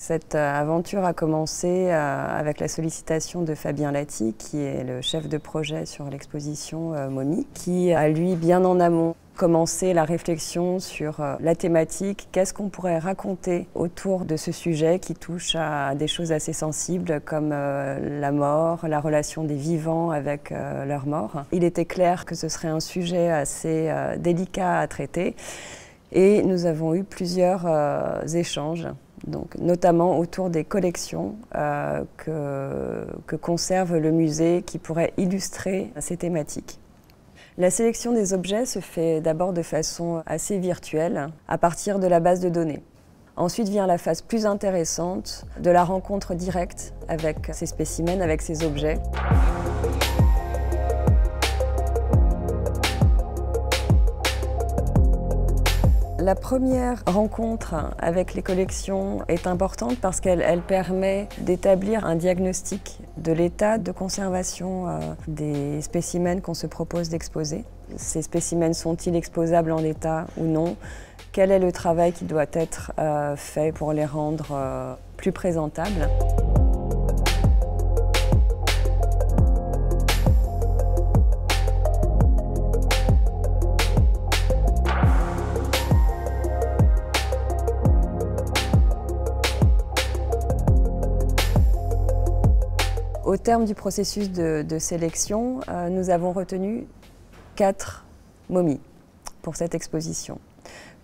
Cette aventure a commencé avec la sollicitation de Fabien Lati, qui est le chef de projet sur l'exposition Momies, qui a lui, bien en amont, commencé la réflexion sur la thématique, qu'est-ce qu'on pourrait raconter autour de ce sujet qui touche à des choses assez sensibles comme la mort, la relation des vivants avec leur mort. Il était clair que ce serait un sujet assez délicat à traiter et nous avons eu plusieurs échanges. Donc, notamment autour des collections que conserve le musée qui pourraient illustrer ces thématiques. La sélection des objets se fait d'abord de façon assez virtuelle, à partir de la base de données. Ensuite vient la phase plus intéressante de la rencontre directe avec ces spécimens, avec ces objets. La première rencontre avec les collections est importante parce qu'elle permet d'établir un diagnostic de l'état de conservation des spécimens qu'on se propose d'exposer. Ces spécimens sont-ils exposables en état ou non? Quel est le travail qui doit être fait pour les rendre plus présentables? Au terme du processus de sélection, nous avons retenu 4 momies pour cette exposition.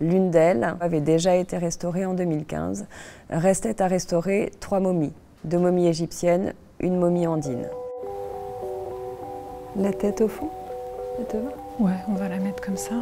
L'une d'elles avait déjà été restaurée en 2015. Restait à restaurer 3 momies, 2 momies égyptiennes, une momie andine. La tête au fond, ça te va? Ouais, on va la mettre comme ça.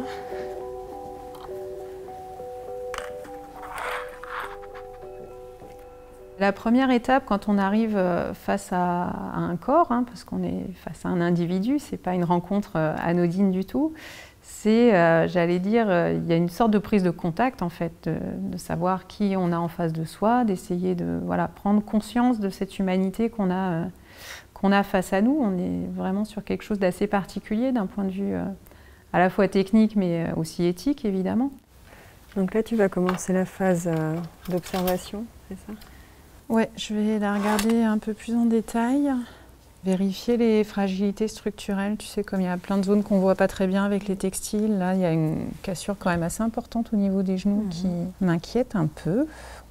La première étape, quand on arrive face à un corps, parce qu'on est face à un individu, c'est pas une rencontre anodine du tout, c'est, j'allais dire, il y a une sorte de prise de contact en fait, de savoir qui on a en face de soi, d'essayer de prendre conscience de cette humanité qu'on a face à nous. On est vraiment sur quelque chose d'assez particulier d'un point de vue à la fois technique mais aussi éthique évidemment. Donc là tu vas commencer la phase d'observation, c'est ça? Ouais, je vais la regarder un peu plus en détail, vérifier les fragilités structurelles. Tu sais, comme il y a plein de zones qu'on ne voit pas très bien avec les textiles, là, il y a une cassure quand même assez importante au niveau des genoux qui m'inquiète un peu.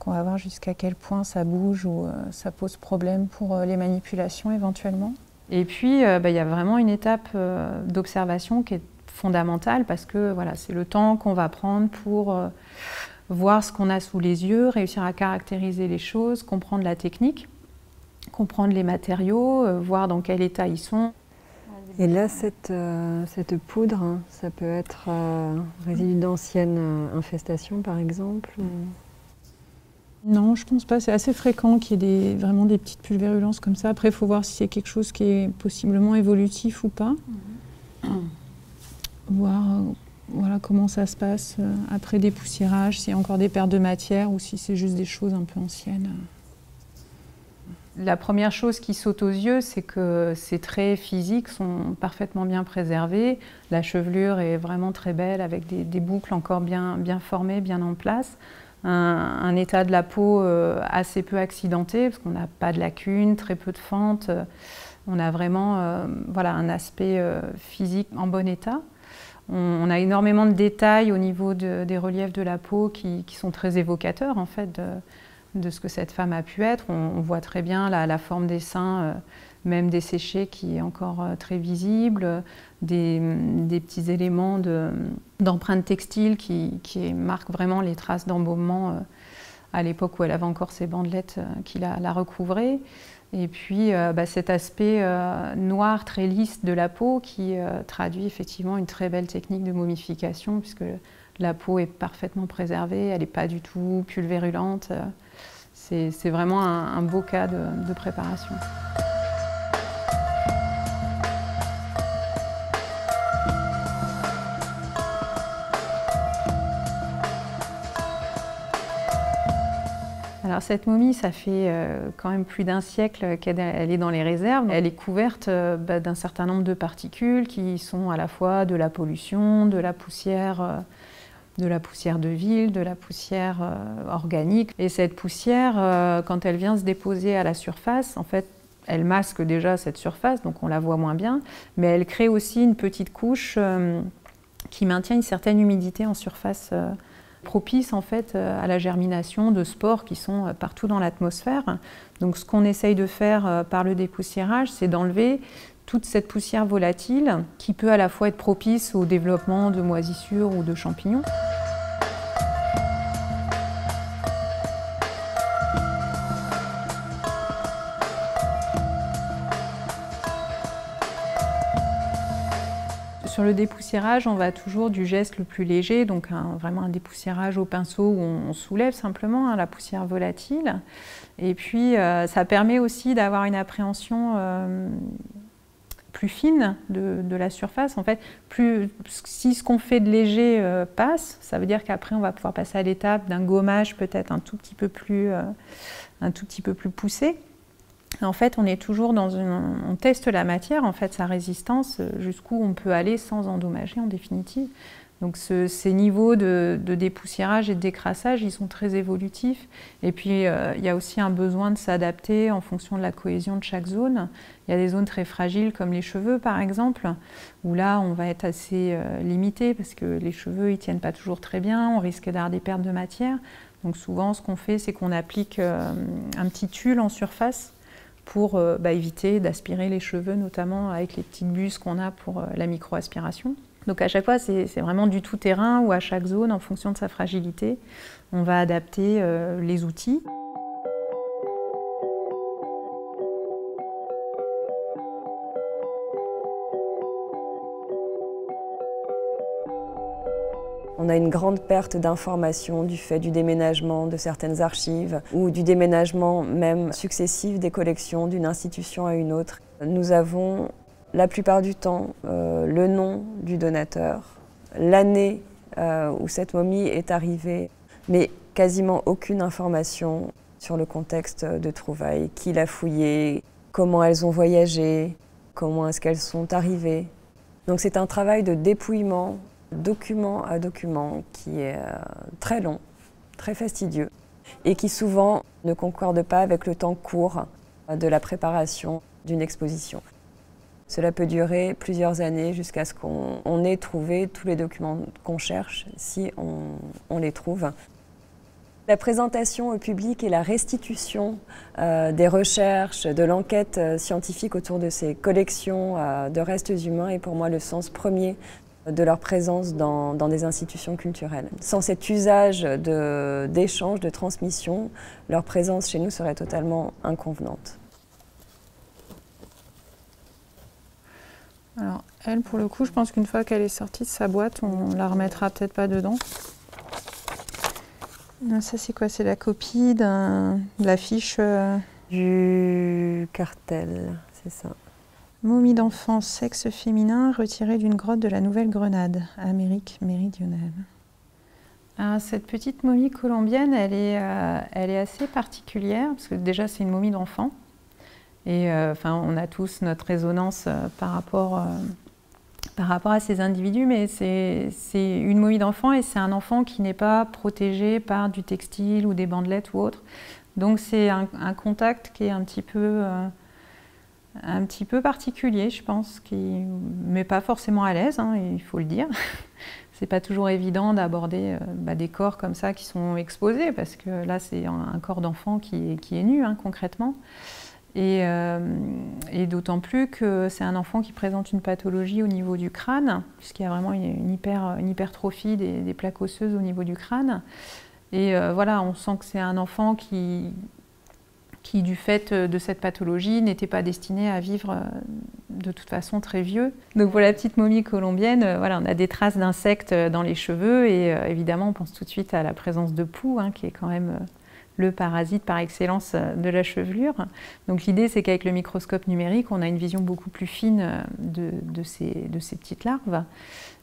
On va voir jusqu'à quel point ça bouge ou ça pose problème pour les manipulations éventuellement. Et puis, il y a vraiment une étape d'observation qui est fondamentale parce que voilà, c'est le temps qu'on va prendre pour voir ce qu'on a sous les yeux, réussir à caractériser les choses, comprendre la technique, comprendre les matériaux, voir dans quel état ils sont. Et là, cette poudre, ça peut être résidu d'anciennes infestations, par exemple ou... Non, je pense pas. C'est assez fréquent qu'il y ait vraiment des petites pulvérulences comme ça. Après, il faut voir si c'est quelque chose qui est possiblement évolutif ou pas. Voir voilà, comment ça se passe après des poussiérages, s'il y a encore des pertes de matière ou si c'est juste des choses un peu anciennes. La première chose qui saute aux yeux, c'est que ces traits physiques sont parfaitement bien préservés. La chevelure est vraiment très belle avec des boucles encore bien formées, bien en place. Un état de la peau assez peu accidenté parce qu'on n'a pas de lacunes, très peu de fentes. On a vraiment un aspect physique en bon état. On a énormément de détails au niveau des reliefs de la peau qui sont très évocateurs en fait de ce que cette femme a pu être. On voit très bien la forme des seins même desséché qui est encore très visible, des petits éléments d'empreintes textiles qui marquent vraiment les traces d'embaumement à l'époque où elle avait encore ces bandelettes qui la recouvraient. Et puis cet aspect noir très lisse de la peau qui traduit effectivement une très belle technique de momification puisque la peau est parfaitement préservée, elle n'est pas du tout pulvérulente. C'est vraiment un beau cas de préparation. Alors cette momie, ça fait quand même plus d'un siècle qu'elle est dans les réserves. Elle est couverte d'un certain nombre de particules qui sont à la fois de la pollution, de la poussière de ville, de la poussière organique. Et cette poussière, quand elle vient se déposer à la surface, en fait, elle masque déjà cette surface, donc on la voit moins bien, mais elle crée aussi une petite couche qui maintient une certaine humidité en surface, propice en fait à la germination de spores qui sont partout dans l'atmosphère. Donc ce qu'on essaye de faire par le dépoussiérage, c'est d'enlever toute cette poussière volatile qui peut à la fois être propice au développement de moisissures ou de champignons. Sur le dépoussiérage, on va toujours du geste le plus léger, donc vraiment un dépoussiérage au pinceau où on soulève simplement la poussière volatile. Et puis ça permet aussi d'avoir une appréhension plus fine de la surface. En fait, si ce qu'on fait de léger passe, ça veut dire qu'après on va pouvoir passer à l'étape d'un gommage peut-être un tout petit peu plus poussé. En fait, on est toujours on teste la matière, en fait, sa résistance, jusqu'où on peut aller sans endommager en définitive. Donc ces niveaux de dépoussiérage et de décrassage, ils sont très évolutifs. Et puis, il y a aussi un besoin de s'adapter en fonction de la cohésion de chaque zone. Il y a des zones très fragiles, comme les cheveux, par exemple, où là, on va être assez limité, parce que les cheveux, ils ne tiennent pas toujours très bien, on risque d'avoir des pertes de matière. Donc souvent, ce qu'on fait, c'est qu'on applique un petit tulle en surface, pour éviter d'aspirer les cheveux, notamment avec les petites buses qu'on a pour la micro-aspiration. Donc à chaque fois, c'est vraiment du tout-terrain où à chaque zone, en fonction de sa fragilité, on va adapter les outils. On a une grande perte d'informations du fait du déménagement de certaines archives ou du déménagement même successif des collections d'une institution à une autre. Nous avons la plupart du temps le nom du donateur, l'année où cette momie est arrivée, mais quasiment aucune information sur le contexte de trouvailles, qui l'a fouillée, comment elles ont voyagé, comment est-ce qu'elles sont arrivées. Donc c'est un travail de dépouillement, document à document, qui est très long, très fastidieux, et qui souvent ne concorde pas avec le temps court de la préparation d'une exposition. Cela peut durer plusieurs années jusqu'à ce qu'on ait trouvé tous les documents qu'on cherche, si on les trouve. La présentation au public et la restitution des recherches, de l'enquête scientifique autour de ces collections de restes humains est pour moi le sens premier de leur présence dans des institutions culturelles. Sans cet usage d'échange, de transmission, leur présence chez nous serait totalement inconvenante. Alors elle, pour le coup, je pense qu'une fois qu'elle est sortie de sa boîte, on la remettra peut-être pas dedans. Ça c'est quoi? C'est la copie de l'affiche du cartel, c'est ça. Momie d'enfant, sexe féminin, retirée d'une grotte de la Nouvelle-Grenade, Amérique méridionale. Alors, cette petite momie colombienne, elle est assez particulière, parce que déjà c'est une momie d'enfant. Et on a tous notre résonance par rapport à ces individus, mais c'est une momie d'enfant et c'est un enfant qui n'est pas protégé par du textile ou des bandelettes ou autre. Donc c'est un contact qui est un petit peu particulier, je pense, qui ne met pas forcément à l'aise, hein, il faut le dire. C'est pas toujours évident d'aborder des corps comme ça qui sont exposés, parce que là c'est un corps d'enfant qui est nu, hein, concrètement. Et Et d'autant plus que c'est un enfant qui présente une pathologie au niveau du crâne, puisqu'il y a vraiment une hypertrophie des plaques osseuses au niveau du crâne. Et voilà, on sent que c'est un enfant qui, du fait de cette pathologie, n'était pas destiné à vivre de toute façon très vieux. Donc pour la petite momie colombienne, voilà, on a des traces d'insectes dans les cheveux et évidemment on pense tout de suite à la présence de poux, hein, qui est quand même le parasite par excellence de la chevelure. Donc l'idée, c'est qu'avec le microscope numérique, on a une vision beaucoup plus fine de ces petites larves.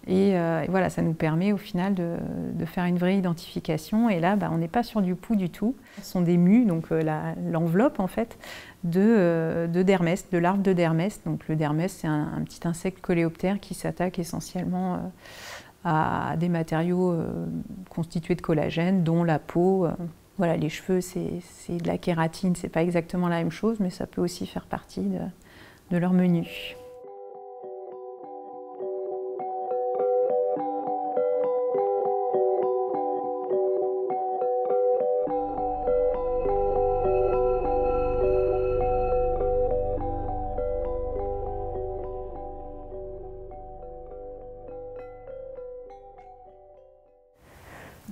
Et voilà, ça nous permet au final de faire une vraie identification. Et là, on n'est pas sur du poux du tout. Ce sont des mues, donc l'enveloppe en fait, de dermès, de larves de dermès. Donc le dermès, c'est un petit insecte coléoptère qui s'attaque essentiellement à des matériaux constitués de collagène, dont la peau. Voilà, les cheveux, c'est de la kératine, c'est pas exactement la même chose, mais ça peut aussi faire partie de leur menu.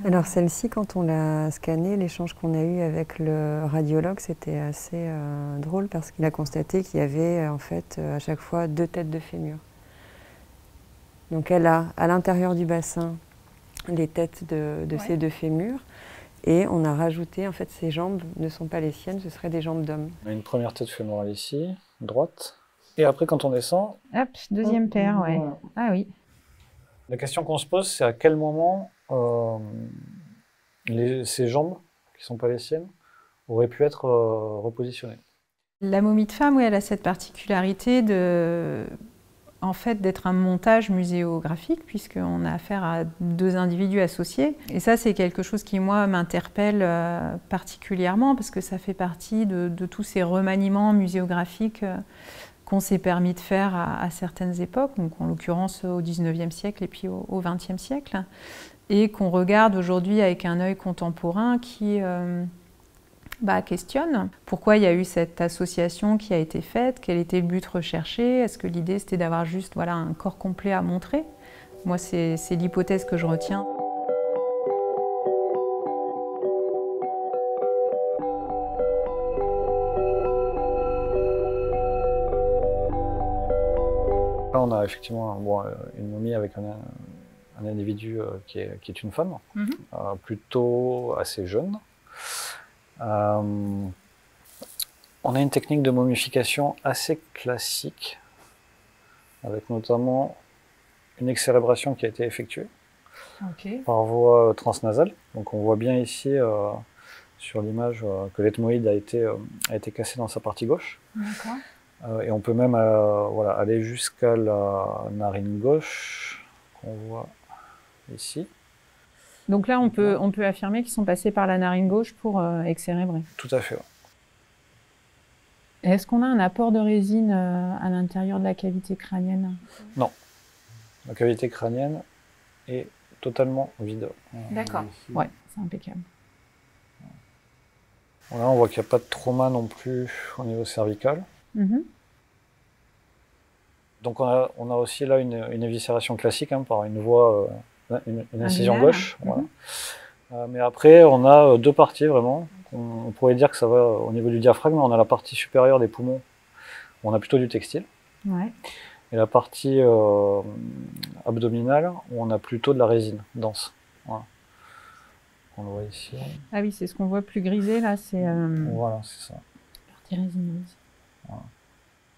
Alors celle-ci, quand on l'a scannée, l'échange qu'on a eu avec le radiologue, c'était assez drôle parce qu'il a constaté qu'il y avait en fait à chaque fois 2 têtes de fémur. Donc elle a à l'intérieur du bassin les têtes de ces 2 fémurs et on a rajouté, en fait ces jambes ne sont pas les siennes, ce seraient des jambes d'homme. On a une première tête fémorale ici, droite, et après quand on descend... Hop, deuxième paire, ouais. Voilà. Ah oui. La question qu'on se pose, c'est à quel moment ces jambes, qui ne sont pas les siennes, auraient pu être repositionnées. La momie de femme, oui, elle a cette particularité en fait, d'être un montage muséographique, puisqu'on a affaire à 2 individus associés. Et ça, c'est quelque chose qui, moi, m'interpelle particulièrement, parce que ça fait partie de tous ces remaniements muséographiques qu'on s'est permis de faire à certaines époques, donc en l'occurrence au XIXe siècle et puis au XXe siècle, et qu'on regarde aujourd'hui avec un œil contemporain qui questionne pourquoi il y a eu cette association qui a été faite, quel était le but recherché, est-ce que l'idée c'était d'avoir juste un corps complet à montrer. Moi, c'est l'hypothèse que je retiens. Là, on a effectivement une momie avec un individu qui est une femme, plutôt assez jeune. On a une technique de momification assez classique, avec notamment une excérébration qui a été effectuée par voie transnasale. Donc on voit bien ici sur l'image que l'ethmoïde a été cassé dans sa partie gauche. Et on peut même aller jusqu'à la narine gauche, qu'on voit ici. Donc là, on peut affirmer qu'ils sont passés par la narine gauche pour excérébrer. Tout à fait. Ouais. Est-ce qu'on a un apport de résine à l'intérieur de la cavité crânienne? Non. La cavité crânienne est totalement vide. D'accord. Ouais, c'est impeccable. Là, on voit qu'il n'y a pas de trauma non plus au niveau cervical. Donc on a aussi là une éviscération classique par une voie, une incision gauche. Voilà. Mais après, on a 2 parties vraiment. On pourrait dire que ça va au niveau du diaphragme. On a la partie supérieure des poumons, où on a plutôt du textile. Et la partie abdominale, où on a plutôt de la résine dense. Voilà. On le voit ici. Ah oui, c'est ce qu'on voit plus grisé là. Voilà, c'est ça. La partie résineuse. Voilà.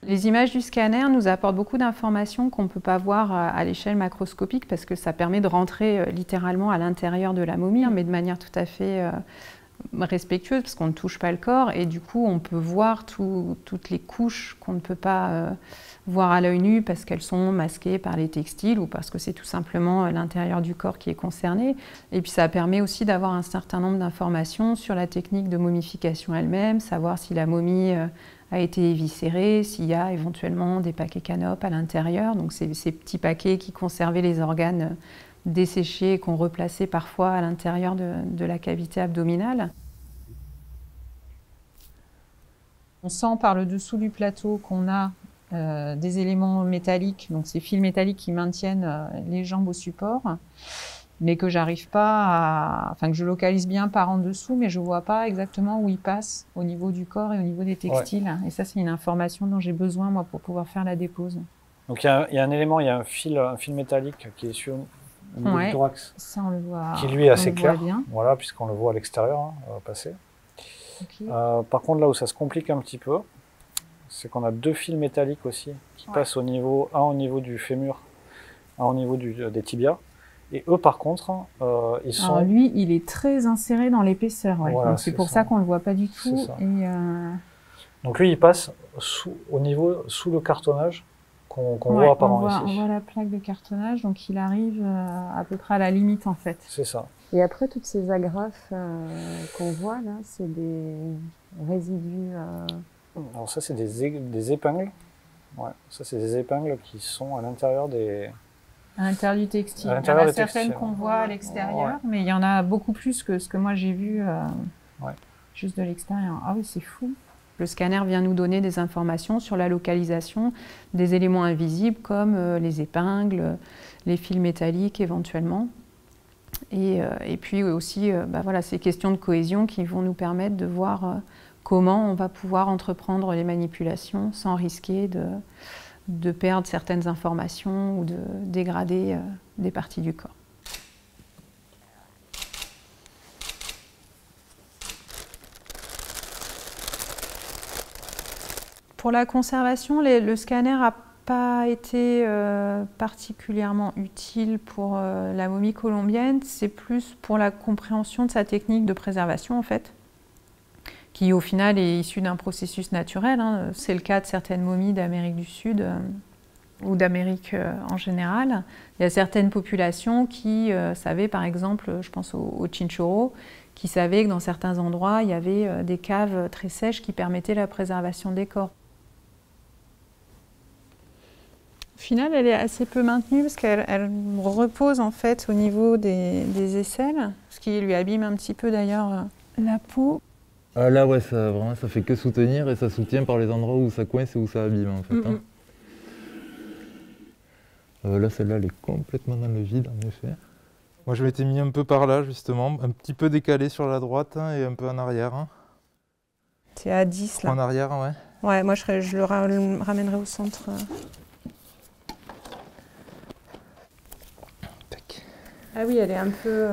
Les images du scanner nous apportent beaucoup d'informations qu'on ne peut pas voir à l'échelle macroscopique parce que ça permet de rentrer littéralement à l'intérieur de la momie, mais de manière tout à fait respectueuse parce qu'on ne touche pas le corps et du coup on peut voir toutes les couches qu'on ne peut pas voir à l'œil nu parce qu'elles sont masquées par les textiles ou parce que c'est tout simplement l'intérieur du corps qui est concerné. Et puis ça permet aussi d'avoir un certain nombre d'informations sur la technique de momification elle-même, savoir si la momie a été éviscérée, s'il y a éventuellement des paquets canopes à l'intérieur. Donc c'est ces petits paquets qui conservaient les organes desséchés et qu'on replaçait parfois à l'intérieur de la cavité abdominale. On sent par le dessous du plateau qu'on a des éléments métalliques, donc ces fils métalliques qui maintiennent les jambes au support, mais que j'arrive pas à... Enfin, que je localise bien par en dessous, mais je vois pas exactement où ils passent au niveau du corps et au niveau des textiles. Ouais. Et ça, c'est une information dont j'ai besoin, moi, pour pouvoir faire la dépose. Donc, il y a un élément, il y a un fil métallique qui est sur au niveau du thorax, ça, on le voit, qui lui est assez clair, voilà, puisqu'on le voit à l'extérieur passer. Okay. Par contre, là où ça se complique un petit peu, c'est qu'on a deux fils métalliques aussi qui passent au niveau, un au niveau du fémur, un au niveau des tibias. Et eux, par contre, ils sont... Alors lui, il est très inséré dans l'épaisseur, ouais. Voilà, c'est pour ça qu'on le voit pas du tout. Et donc lui, il passe sous le cartonnage qu'on voit apparemment ici. On voit la plaque de cartonnage, donc il arrive à peu près à la limite en fait. C'est ça. Et après, toutes ces agrafes qu'on voit là, c'est des résidus... Alors ça, c'est des épingles. Ouais, ça, c'est des épingles qui sont à l'intérieur des... À l'intérieur du textile. Il y en a certaines qu'on voit à l'extérieur, mais il y en a beaucoup plus que ce que moi j'ai vu juste de l'extérieur. Ah oui, c'est fou. Le scanner vient nous donner des informations sur la localisation des éléments invisibles comme les épingles, les fils métalliques éventuellement. Et puis aussi voilà, ces questions de cohésion qui vont nous permettre de voir comment on va pouvoir entreprendre les manipulations sans risquer de perdre certaines informations ou de dégrader des parties du corps. Pour la conservation, le scanner n'a pas été particulièrement utile pour la momie colombienne, c'est plus pour la compréhension de sa technique de préservation en fait, qui au final est issu d'un processus naturel. Hein. C'est le cas de certaines momies d'Amérique du Sud ou d'Amérique en général. Il y a certaines populations qui savaient, par exemple, je pense aux Chinchorro, qui savaient que dans certains endroits, il y avait des caves très sèches qui permettaient la préservation des corps. Au final, elle est assez peu maintenue parce qu'elle repose en fait au niveau des aisselles, ce qui lui abîme un petit peu d'ailleurs la peau. Ah là ouais, vraiment, ça fait que soutenir et ça soutient par les endroits où ça coince et où ça abîme en fait. Là, celle-là, elle est complètement dans le vide en effet. Moi, je m'étais mis un peu par là justement, un petit peu décalé sur la droite et un peu en arrière. C'est à 10 là. En arrière, ouais. Ouais, moi je le ramènerai au centre. Ah oui, elle est un peu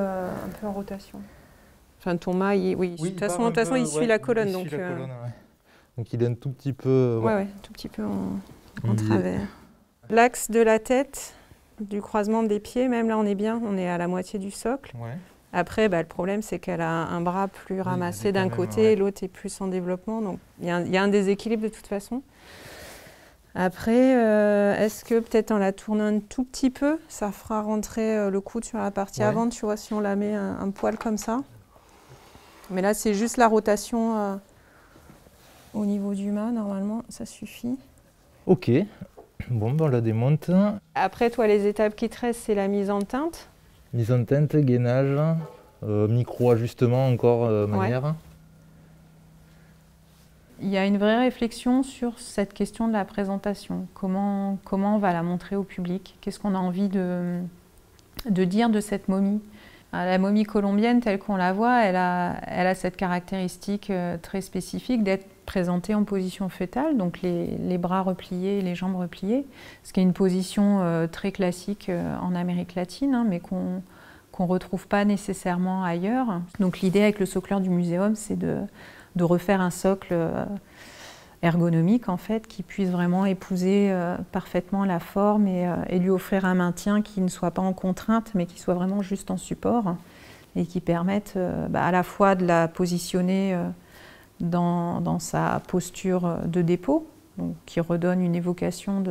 en rotation. Enfin, ton mât, oui. De toute façon, il suit la colonne. Donc il est un tout petit peu... Ouais, tout petit peu en travers. L'axe de la tête, du croisement des pieds, même là, on est bien. On est à la moitié du socle. Ouais. Après, le problème, c'est qu'elle a un bras plus ramassé d'un côté et l'autre est plus en développement. Donc, il y a un déséquilibre de toute façon. Après, est-ce que peut-être en la tournant un tout petit peu, ça fera rentrer le coude sur la partie avant, tu vois, si on la met un poil comme ça. Mais là, c'est juste la rotation au niveau du mât, normalement, ça suffit. Ok, bon, on la démonte. Après, toi, les étapes qui te restent, c'est la mise en teinte. Mise en teinte, gainage, micro-ajustement encore manière. Il y a une vraie réflexion sur cette question de la présentation. Comment on va la montrer au public? Qu'est-ce qu'on a envie de dire de cette momie? La momie colombienne, telle qu'on la voit, elle a cette caractéristique très spécifique d'être présentée en position fœtale, donc les bras repliés, les jambes repliées, ce qui est une position très classique en Amérique latine, hein, mais qu'on ne retrouve pas nécessairement ailleurs. Donc l'idée avec le socleur du muséum, c'est de refaire un socle ergonomique en fait, qui puisse vraiment épouser parfaitement la forme et lui offrir un maintien qui ne soit pas en contrainte, mais qui soit vraiment juste en support et qui permette à la fois de la positionner dans sa posture de dépôt, donc qui redonne une évocation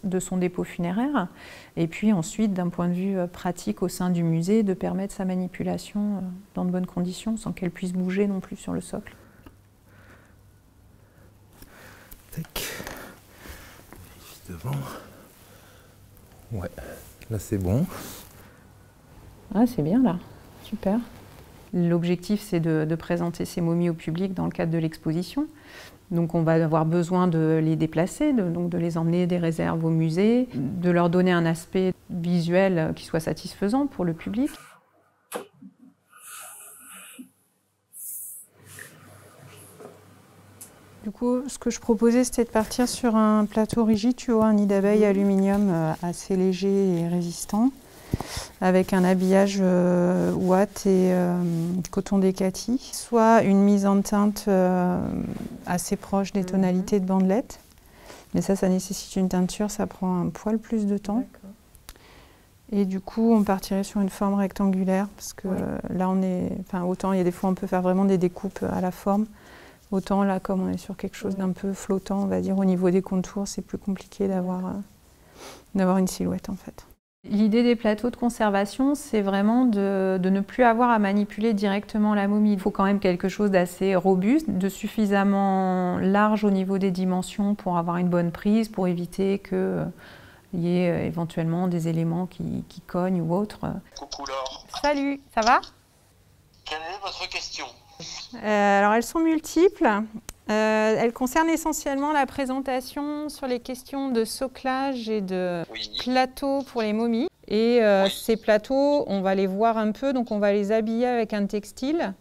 de son dépôt funéraire, et puis ensuite, d'un point de vue pratique au sein du musée, de permettre sa manipulation dans de bonnes conditions, sans qu'elle puisse bouger non plus sur le socle. Tac. Devant. Ouais, là c'est bon. Ah, c'est bien là, super. L'objectif, c'est de présenter ces momies au public dans le cadre de l'exposition. Donc on va avoir besoin de les déplacer, donc de les emmener des réserves au musée, de leur donner un aspect visuel qui soit satisfaisant pour le public. Du coup, ce que je proposais, c'était de partir sur un plateau rigide, tu vois, un nid d'abeille aluminium assez léger et résistant, avec un habillage ouate et coton décati, soit une mise en teinte assez proche des tonalités de bandelette. Mais ça nécessite une teinture, ça prend un poil plus de temps. Et du coup, on partirait sur une forme rectangulaire, parce que là, autant il y a des fois, on peut faire vraiment des découpes à la forme. Autant là, comme on est sur quelque chose d'un peu flottant, on va dire, au niveau des contours, c'est plus compliqué d'avoir une silhouette en fait. L'idée des plateaux de conservation, c'est vraiment de ne plus avoir à manipuler directement la momie. Il faut quand même quelque chose d'assez robuste, de suffisamment large au niveau des dimensions pour avoir une bonne prise, pour éviter qu'il y ait éventuellement des éléments qui cognent ou autres. Coucou Laure. Salut, ça va? Quelle est votre question? Alors elles sont multiples. Elles concernent essentiellement la présentation sur les questions de soclage et de plateaux pour les momies. Et ces plateaux, on va les voir un peu, donc on va les habiller avec un textile.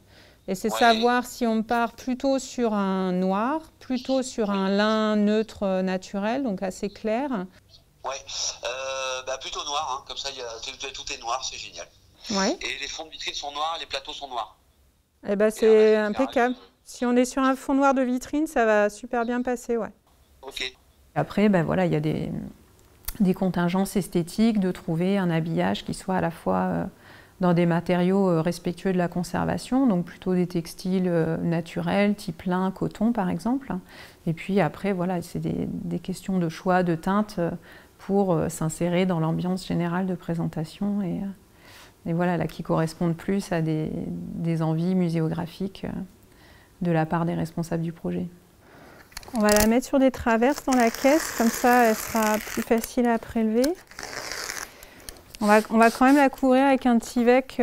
Et c'est savoir si on part plutôt sur un noir, plutôt sur un lin neutre naturel, donc assez clair. Ouais, plutôt noir, hein. Comme ça tout est noir, c'est génial. Ouais. Et les fonds de vitrine sont noirs, les plateaux sont noirs. Eh ben, c'est impeccable. Si on est sur un fond noir de vitrine, ça va super bien passer, ouais. Ok. Après, ben voilà, il y a des contingences esthétiques de trouver un habillage qui soit à la fois dans des matériaux respectueux de la conservation, donc plutôt des textiles naturels, type lin, coton par exemple. Et puis après, voilà, c'est des questions de choix de teintes pour s'insérer dans l'ambiance générale de présentation et voilà, là, qui correspondent plus à des envies muséographiques de la part des responsables du projet. On va la mettre sur des traverses dans la caisse, comme ça elle sera plus facile à prélever. On va quand même la couvrir avec un Tyvek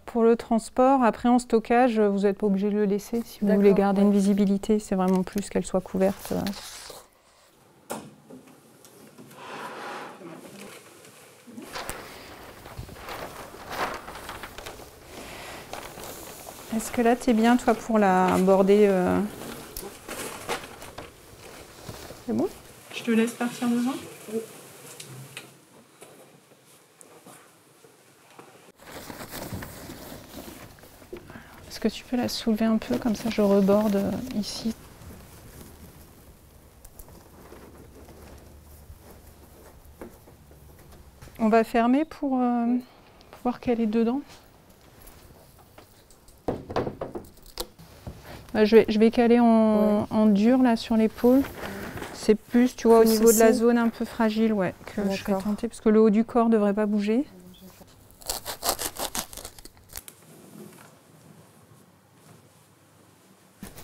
pour le transport. Après en stockage, vous n'êtes pas obligé de le laisser si vous voulez garder une visibilité. C'est vraiment plus qu'elle soit couverte. Est-ce que là, tu es bien, toi, pour la border C'est bon? Je te laisse partir devant? Oui. Est-ce que tu peux la soulever un peu, comme ça je reborde ici? On va fermer pour voir qu'elle est dedans. Je vais caler en dur là sur l'épaule. C'est plus, tu vois, au niveau de la zone un peu fragile, que je serais tentée, parce que le haut du corps ne devrait pas bouger.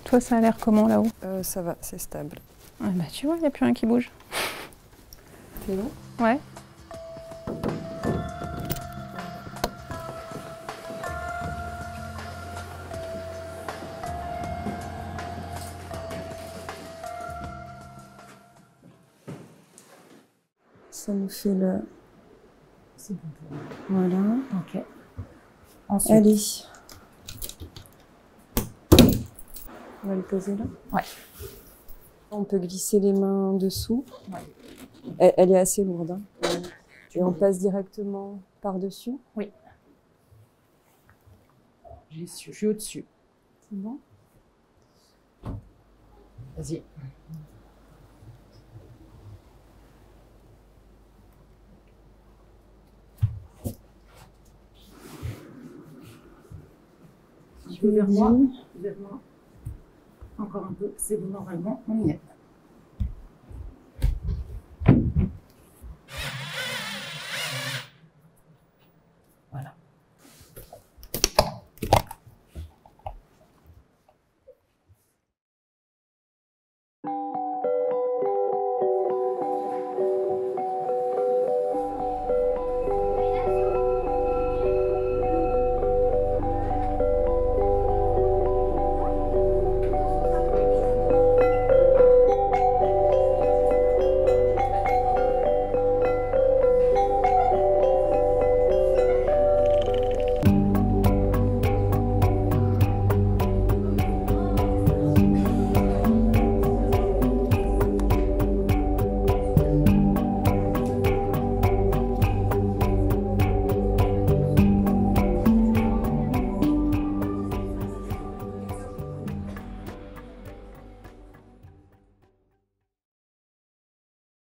Toi, ça a l'air comment là-haut? Ça va, c'est stable. Ah bah, tu vois, il n'y a plus rien qui bouge. C'est bon? Ouais. Ça nous fait le... C'est bon pour moi. Voilà. Ok. Ensuite. Allez. On va le poser là. Ouais. On peut glisser les mains dessous. Ouais. Elle est assez lourde. Hein. Et on passe directement par-dessus. Oui. Je suis au-dessus. C'est bon? Vas-y. Vers moi. Encore un peu, c'est bon, normalement, on y est.